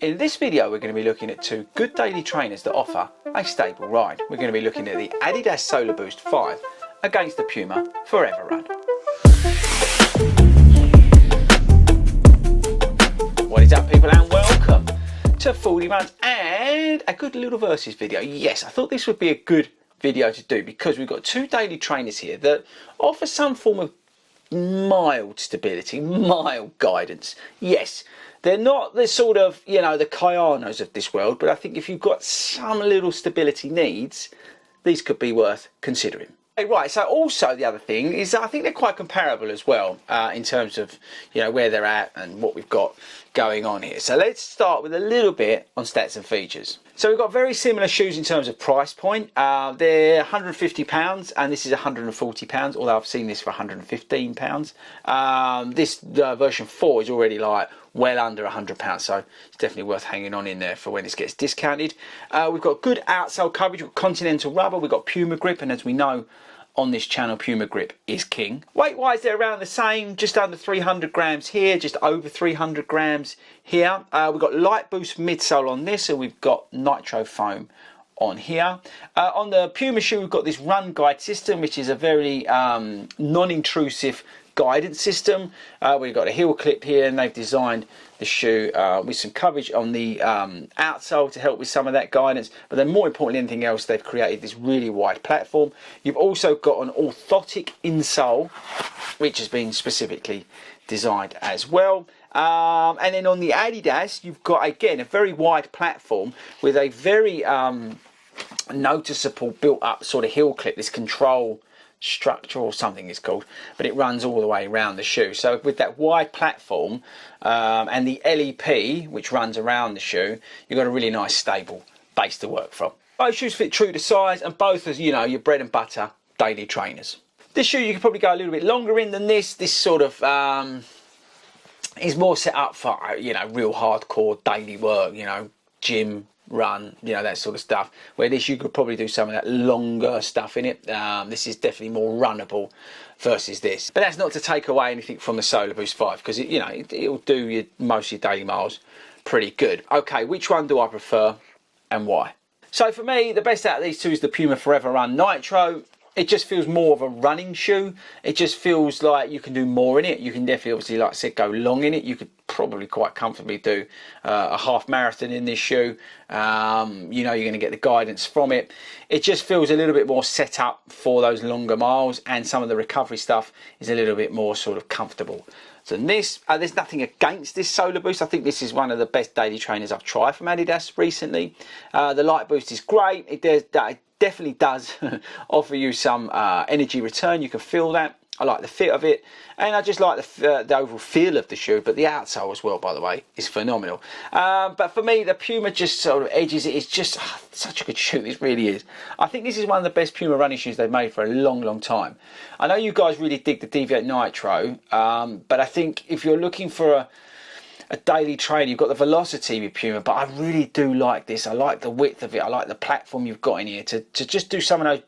In this video we're going to be looking at two good daily trainers that offer a stable ride. We're going to be looking at the Adidas Solarboost 5 against the Puma Foreverun. What is up people, and welcome to FORDY RUNS and a good little versus video. Yes, I thought this would be a good video to do because we've got two daily trainers here that offer some form of mild stability, mild guidance. Yes, they're not the sort of, you know, the Kayanos of this world, but I think if you've got some little stability needs, these could be worth considering. Right, so also the other thing is I think they're quite comparable as well in terms of, you know, where they're at and what we've got going on here. So let's start with a little bit on stats and features. So we've got very similar shoes in terms of price point. They're £150 and this is £140, although I've seen this for £115. This version 4 is already like well under £100, so it's definitely worth hanging on in there for when this gets discounted. We've got good outsole coverage, we've got Continental rubber, we've got Puma grip, and as we know on this channel, Puma grip is king. Weight wise, they're around the same, just under 300 grams here, just over 300 grams here. We've got light boost midsole on this, and we've got nitro foam on here. On the Puma shoe, we've got this run guide system, which is a very non-intrusive guidance system. We've got a heel clip here, and they've designed the shoe with some coverage on the outsole to help with some of that guidance, but then more importantly than anything else, they've created this really wide platform. You've also got an orthotic insole which has been specifically designed as well. And then on the Adidas, you've got again a very wide platform with a very noticeable built up sort of heel clip, this control structure or something it's called, but it runs all the way around the shoe. So with that wide platform and the LEP which runs around the shoe, you've got a really nice stable base to work from. Both shoes fit true to size and both as, you know, your bread and butter daily trainers. This shoe you could probably go a little bit longer in than this. This sort of is more set up for, you know, real hardcore daily work, you know, gym, run, you know, that sort of stuff, where this you could probably do some of that longer stuff in it. This is definitely more runnable versus this, but that's not to take away anything from the Solarboost 5 because it, you know, it'll do your most of your daily miles pretty good. Okay, which one do I prefer and why? So for me, the best out of these two is the Puma Foreverun Nitro. It just feels more of a running shoe. It just feels like you can do more in it. You can definitely, obviously, like I said, go long in it. You could probably quite comfortably do a half marathon in this shoe. You know, you're going to get the guidance from it. It just feels a little bit more set up for those longer miles, and some of the recovery stuff is a little bit more sort of comfortable than this. There's nothing against this Solarboost. I think this is one of the best daily trainers I've tried from Adidas recently. The light boost is great. It definitely does offer you some energy return. You can feel that. I like the fit of it, and I just like the overall feel of the shoe, but the outsole as well, by the way, is phenomenal. But for me, the Puma just sort of edges it. It's just such a good shoe. This really is. I think this is one of the best Puma running shoes they've made for a long time. I know you guys really dig the Deviate Nitro, but I think if you're looking for a daily trainer, you've got the velocity with Puma, but I really do like this. I like the width of it. I like the platform you've got in here to just do some of those,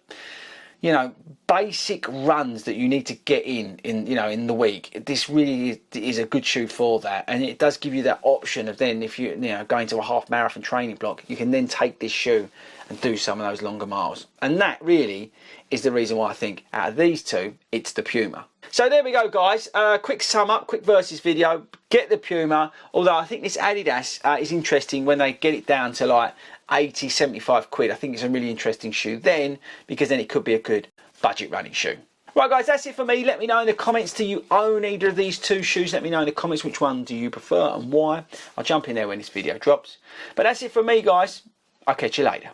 you know, basic runs that you need to get in you know, in the week. This really is a good shoe for that, and it does give you that option of then, if you know, going to a half marathon training block, you can then take this shoe and do some of those longer miles. And that really is the reason why I think out of these two, it's the Puma. So there we go, guys. Quick sum up, quick versus video. Get the Puma, although I think this Adidas is interesting when they get it down to like 80, 75 quid. I think it's a really interesting shoe then, because then it could be a good budget running shoe. Right guys, that's it for me. Let me know in the comments, do you own either of these two shoes? Let me know in the comments which one do you prefer and why. I'll jump in there when this video drops. But that's it for me, guys. I'll catch you later.